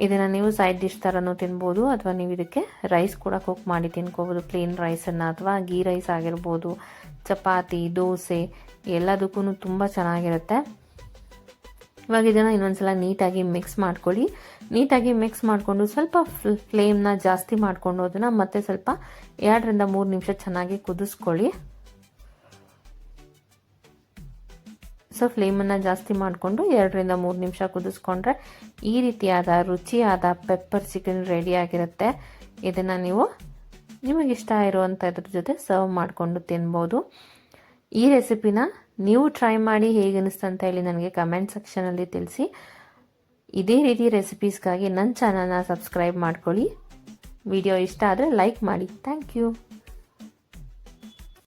Speaker 1: ಇದನ್ನು ನೀವು ಸೈಡ್ ಡಿಶ್ ಥರನೂ ತಿನ್ಬೋದು, ಅಥವಾ ನೀವು ಇದಕ್ಕೆ ರೈಸ್ ಕೂಡ ಕುಕ್ ಮಾಡಿ ತಿನ್ಕೋಬೋದು. ಪ್ಲೇನ್ ರೈಸನ್ನು ಅಥವಾ ಗೀ ರೈಸ್ ಆಗಿರ್ಬೋದು, ಚಪಾತಿ, ದೋಸೆ ಎಲ್ಲದಕ್ಕೂ ತುಂಬ ಚೆನ್ನಾಗಿರುತ್ತೆ. ಇವಾಗ ಇದನ್ನು ಇನ್ನೊಂದ್ಸಲ ನೀಟಾಗಿ ಮಿಕ್ಸ್ ಮಾಡ್ಕೊಳ್ಳಿ. ನೀಟಾಗಿ ಮಿಕ್ಸ್ ಮಾಡಿಕೊಂಡು ಸ್ವಲ್ಪ ಫ್ಲೇಮ್ನ ಜಾಸ್ತಿ ಮಾಡಿಕೊಂಡು ಅದನ್ನು ಮತ್ತೆ ಸ್ವಲ್ಪ 2 ರಿಂದ 3 ನಿಮಿಷ ಚೆನ್ನಾಗಿ ಕುದಿಸ್ಕೊಳ್ಳಿ. ಸೊ ಫ್ಲೇಮನ್ನು ಜಾಸ್ತಿ ಮಾಡಿಕೊಂಡು 2 ರಿಂದ 3 ನಿಮಿಷ ಕುದಿಸ್ಕೊಂಡ್ರೆ ಈ ರೀತಿಯಾದ ರುಚಿಯಾದ ಪೆಪ್ಪರ್ ಚಿಕನ್ ರೆಡಿಯಾಗಿರುತ್ತೆ. ಇದನ್ನು ನೀವು ನಿಮಗಿಷ್ಟ ಇರುವಂಥದ್ರ ಜೊತೆ ಸರ್ವ್ ಮಾಡಿಕೊಂಡು ತಿನ್ಬೋದು. ಈ ರೆಸಿಪಿನ ನೀವು ಟ್ರೈ ಮಾಡಿ ಹೇಗೆ ಅನಿಸ್ತು ಅಂತ ಹೇಳಿ ನನಗೆ ಕಮೆಂಟ್ ಸೆಕ್ಷನಲ್ಲಿ ತಿಳಿಸಿ. ಇದೇ ರೀತಿ ರೆಸಿಪೀಸ್ಗಾಗಿ ನನ್ನ ಚಾನಲ್ನ ಸಬ್ಸ್ಕ್ರೈಬ್ ಮಾಡ್ಕೊಳ್ಳಿ. ವಿಡಿಯೋ ಇಷ್ಟ ಆದರೆ ಲೈಕ್ ಮಾಡಿ. Thank you.